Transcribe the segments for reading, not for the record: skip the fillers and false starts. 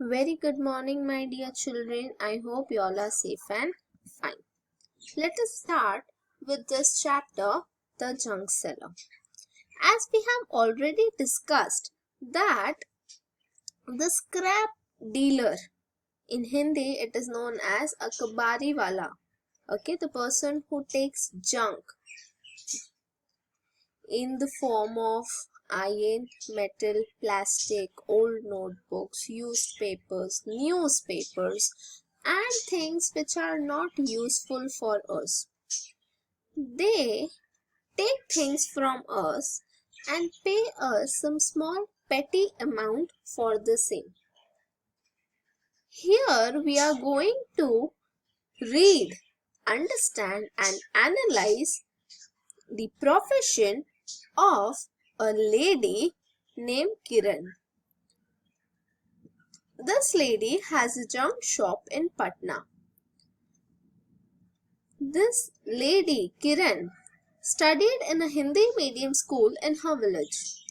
Very good morning, my dear children. I hope you all are safe and fine. Let us start with this chapter, The Junk Seller. As we have already discussed that the scrap dealer, in Hindi it is known as a kabari wala. Okay, the person who takes junk in the form of iron, metal, plastic, old notebooks, used papers, newspapers, and things which are not useful for us. They take things from us and pay us some small petty amount for the same. Here we are going to read, understand, and analyze the profession of a lady named Kiran. This lady has a junk shop in Patna. This lady, Kiran, studied in a Hindi medium school in her village.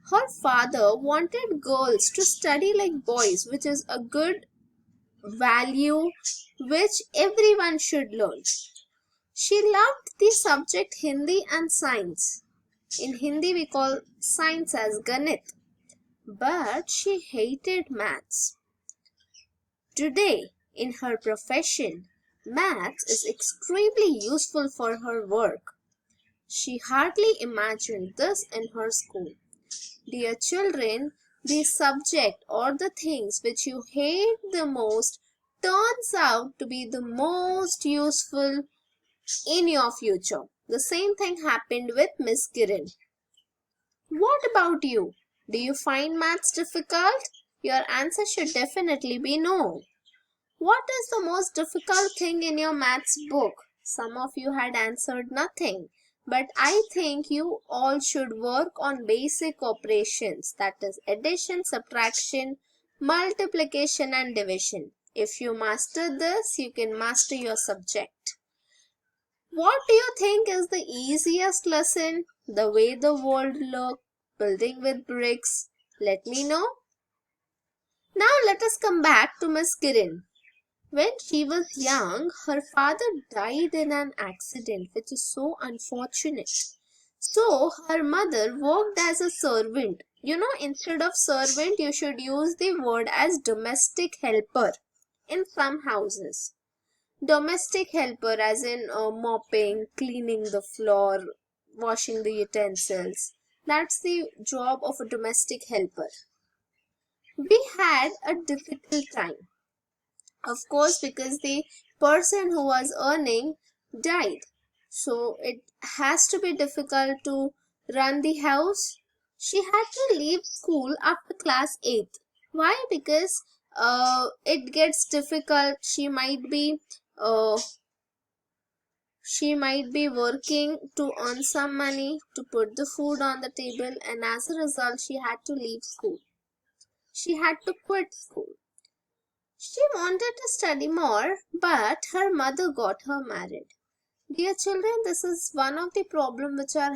Her father wanted girls to study like boys, which is a good value which everyone should learn. She loved the subject Hindi and science. In Hindi, we call science as Ganit, but she hated maths. Today, in her profession, maths is extremely useful for her work. She hardly imagined this in her school. Dear children, the subject or the things which you hate the most turns out to be the most useful in your future. The same thing happened with Miss Kiran. What about you? Do you find maths difficult? Your answer should definitely be no. What is the most difficult thing in your maths book? Some of you had answered nothing. But I think you all should work on basic operations, that is addition, subtraction, multiplication and division. If you master this, you can master your subject. What do you think is the easiest lesson? The way the world looks, building with bricks? Let me know. Now let us come back to Miss Kiran. When she was young, her father died in an accident, which is so unfortunate. So her mother worked as a servant. Instead of servant, you should use the word as domestic helper in some houses. Domestic helper as in mopping, cleaning the floor, washing the utensils. That's the job of a domestic helper. We had a difficult time. Of course, because the person who was earning died. So it has to be difficult to run the house. She had to leave school after class 8th. Why? Because it gets difficult. Uh, she might be working to earn some money to put the food on the table, and as a result, she had to leave school. She had to quit school. She wanted to study more, but her mother got her married. Dear children, this is one of the problems which are,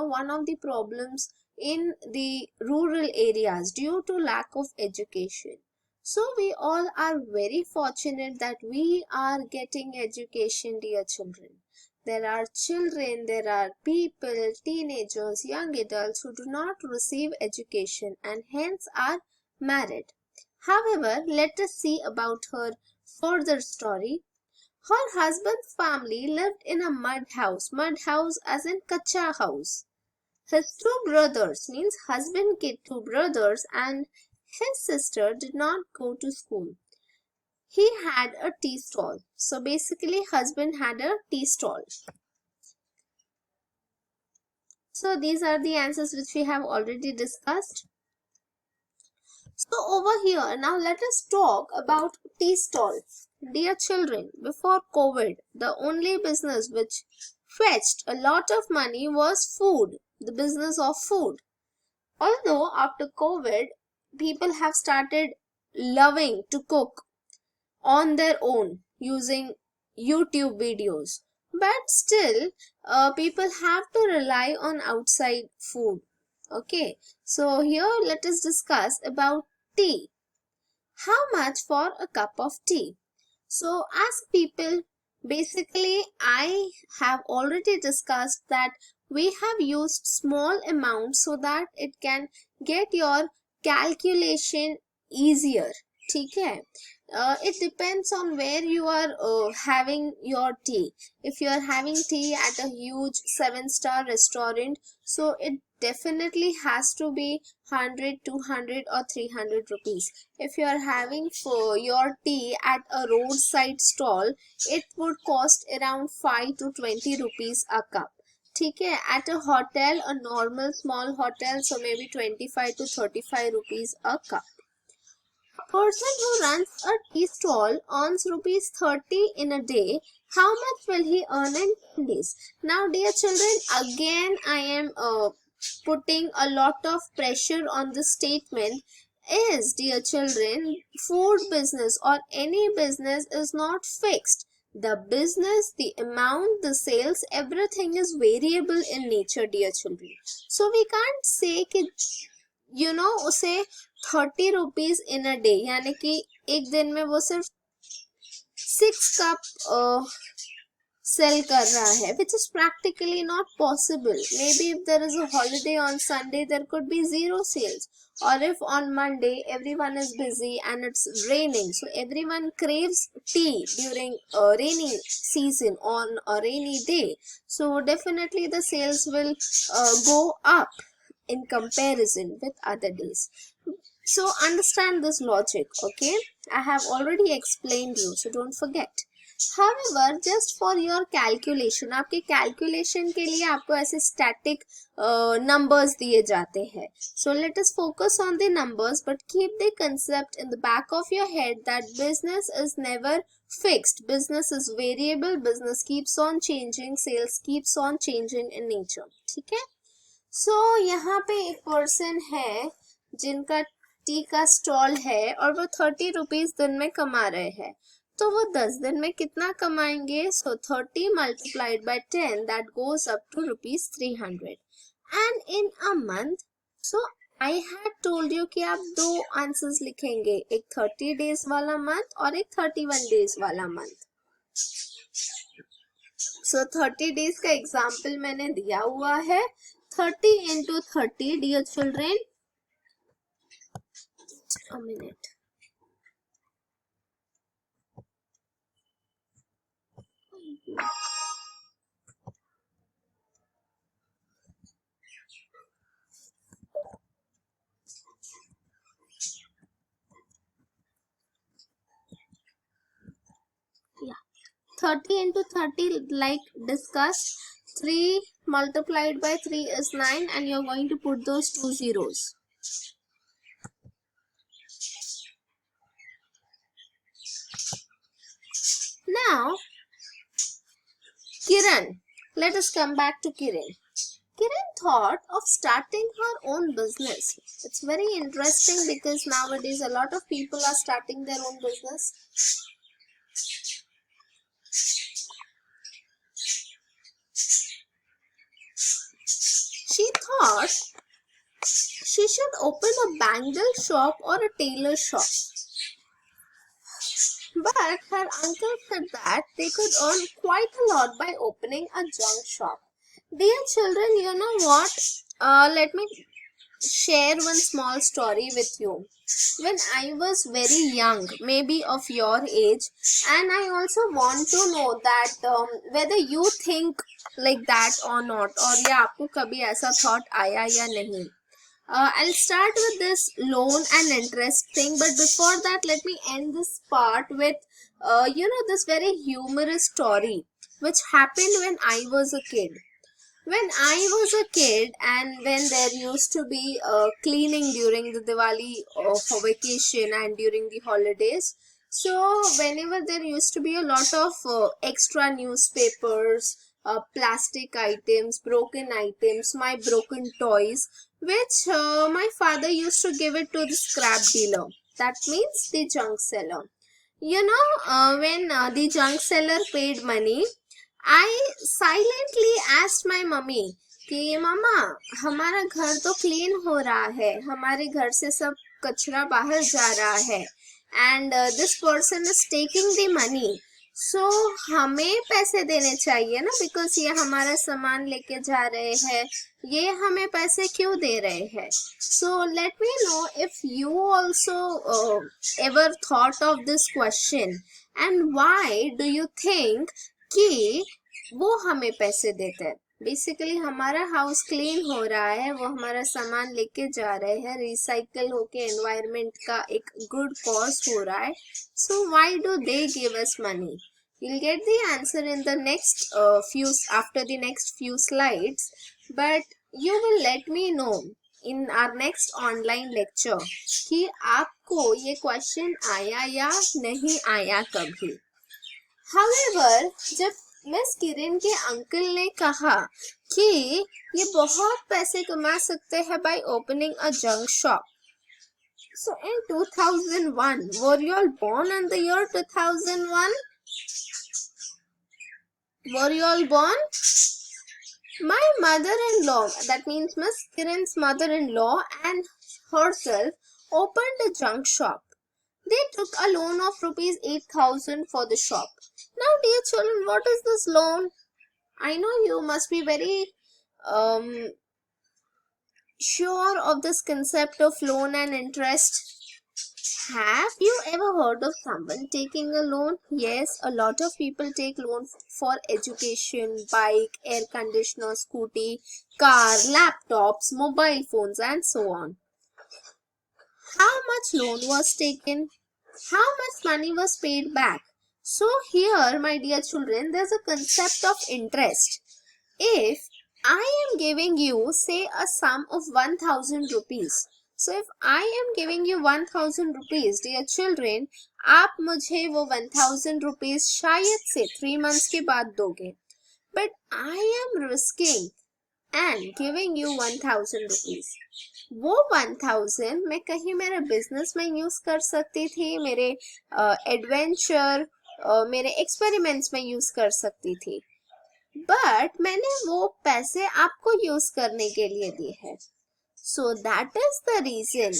one of the problems in the rural areas due to lack of education. So we all are very fortunate that we are getting education, dear children. There are children, there are people, teenagers, young adults who do not receive education and hence are married. However, let us see about her further story. Her husband's family lived in a mud house as in kacha house. His two brothers, means husband get two brothers, and his sister did not go to school. He had a tea stall. So basically husband had a tea stall. So these are the answers which we have already discussed. So over here, now let us talk about tea stall. Dear children, before COVID, the only business which fetched a lot of money was food, the business of food. Although after COVID, people have started loving to cook on their own using YouTube videos. But still, people have to rely on outside food. Okay, so here let us discuss about tea. How much for a cup of tea? So ask people. Basically, I have already discussed that we have used small amounts so that it can get your calculation easier. ठीक है? It depends on where you are having your tea. If you are having tea at a huge 7-star restaurant, so it definitely has to be 100, 200 or 300 rupees. If you are having for your tea at a roadside stall, it would cost around 5 to 20 rupees a cup. ठीक है? At a hotel, a normal small hotel, so maybe 25 to 35 rupees a cup. A person who runs a tea stall earns rupees 30 in a day. How much will he earn in 10 days? Now, dear children, again I am putting a lot of pressure on this statement. Is, dear children, food business or any business is not fixed. The business, the amount, the sales, everything is variable in nature, dear children. So we can't say कि उसे 30 rupees in a day, यानी कि एक दिन में वो सिर्फ 6 cup cell कर रहा है, which is practically not possible. Maybe if there is a holiday on Sunday, there could be 0 sales. Or if on Monday everyone is busy and it's raining, so everyone craves tea during a rainy season on a rainy day, so definitely the sales will go up in comparison with other days. So understand this logic, okay? I have already explained you, so don't forget. However, just for your calculation, आपके calculation के लिए आपको ऐसे static numbers दिए जाते हैं. So let us focus on the numbers, but keep the concept in the back of your head that business is never fixed. Business is variable. Business keeps on changing. Sales keeps on changing in nature. ठीक है? So यहाँ पे एक person है जिनका T का stall है और वो 30 रुपीज दिन में कमा रहे हैं, तो वो 10 दिन में कितना कमाएंगे? So 30 multiplied by 10, that goes up to rupees 300. And in a month, so I had told you कि आप 2 आंसर्स लिखेंगे, एक 30 डेज वाला मंथ और एक 31 डेज वाला मंथ. सो 30 डेज का एग्जाम्पल मैंने दिया हुआ है. 30 into 30, dear children. A minute. Yeah. 30 into 30, like discussed, 3 multiplied by 3 is 9, and you're going to put those 2 zeros. Now, Kiran, let us come back to Kiran. Kiran thought of starting her own business. It's very interesting because nowadays a lot of people are starting their own business. She thought she should open a bangle shop or a tailor shop. But her uncle said that they could earn quite a lot by opening a junk shop. Dear children, you know what? Let me share one small story with you. When I was very young, maybe of your age, and I also want to know that whether you think like that or not, or या आपको कभी ऐसा thought आया या नहीं. I'll start with this loan and interest thing, but before that, let me end this part with, this very humorous story which happened when I was a kid. When I was a kid, and when there used to be cleaning during the Diwali vacation and during the holidays, so whenever there used to be a lot of extra newspapers, plastic items, broken items, my broken toys, which my father used to give it to the scrap dealer. That means the junk seller. When the junk seller paid money, I silently asked my mummy कि मामा, हमारा घर तो clean हो रहा है, हमारे घर से सब कचरा बाहर जा रहा है, and this person is taking the money. So हमें पैसे देने चाहिए ना, because ये हमारा सामान लेके जा रहे हैं, ये हमें पैसे क्यों दे रहे हैं. So let me know if you also ever thought of this question, and why do you think कि वो हमें पैसे देते हैं. बेसिकली हमारा हाउस क्लीन हो रहा है, वो हमारा सामान लेके जा रहे हैं, रिसाइकल होके एनवायरनमेंट का एक गुड कॉज हो रहा है. So why do they give us money? You'll get the answer in the next after the next few slides, but you will let me know in our next online lecture कि आपको ये question आया या नहीं आया कभी. However, जब miss किरण के अंकल ने कहा कि ये बहुत पैसे कमा सकते हैं by opening a junk shop. So in 2001, were you all born in the year 2001? Were you all born? My mother-in-law, that means Miss Kiran's mother-in-law and herself opened a junk shop. They took a loan of rupees 8,000 for the shop. Now, dear children, what is this loan? I know you must be very sure of this concept of loan and interest. Have you ever heard of someone taking a loan? Yes, a lot of people take loan for education, bike, air conditioner, scooty, car, laptops, mobile phones, and so on. How much loan was taken? How much money was paid back? So here, my dear children, there's a concept of interest. If I am giving you, say, a sum of 1,000 rupees. So if I am giving you 1,000 rupees, dear children, आप मुझे वो 1,000 rupees शायद से 3 months के बाद दोगे. But I am risking and giving you 1,000 rupees. वो 1,000 मैं कहीं मेरे बिजनेस में यूज कर सकती थी, मेरे एडवेंचर, मेरे एक्सपेरिमेंट्स में यूज कर सकती थी, बट मैंने वो पैसे आपको यूज करने के लिए दिए हैं. So that is the reason.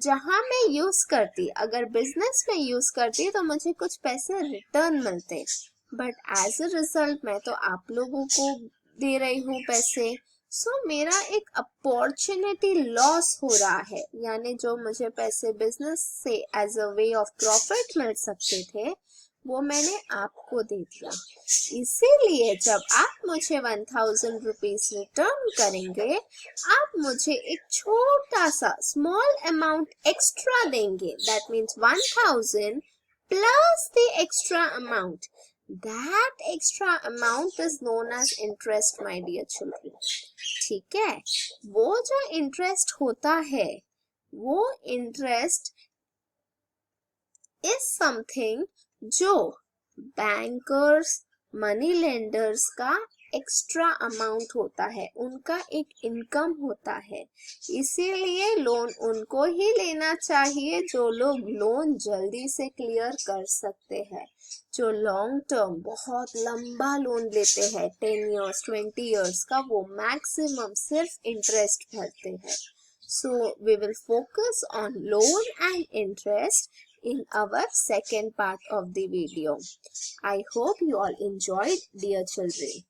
जहां मैं यूज करती, अगर बिजनेस में यूज करती तो मुझे कुछ पैसे रिटर्न मिलते, बट एज अ रिजल्ट मैं तो आप लोगों को दे रही हूँ पैसे. सो मेरा एक अपॉर्चुनिटी लॉस हो रहा है, यानी जो मुझे पैसे बिजनेस से as a way of profit मिल सकते थे, वो मैंने आपको दे दिया. इसीलिए जब आप मुझे 1,000 रुपीज रिटर्न करेंगे, आप मुझे एक छोटा सा स्मॉल अमाउंट एक्स्ट्रा देंगे. That means 1,000 plus the extra amount. That extra amount is known as interest, my dear children. ठीक है, वो जो इंटरेस्ट होता है, वो इंटरेस्ट इज समथिंग जो बैंकर्स, मनी लेंडर्स का एक्स्ट्रा अमाउंट होता है, उनका एक इनकम होता है. इसीलिए लोन उनको ही लेना चाहिए जो लोग लोन जल्दी से क्लियर कर सकते हैं, जो लॉन्ग टर्म बहुत लंबा लोन लेते हैं, 10 years 20 years का, वो मैक्सिमम सिर्फ इंटरेस्ट भरते हैं. So we will focus on loan and interest in our second part of the video. I hope you all enjoyed, dear children.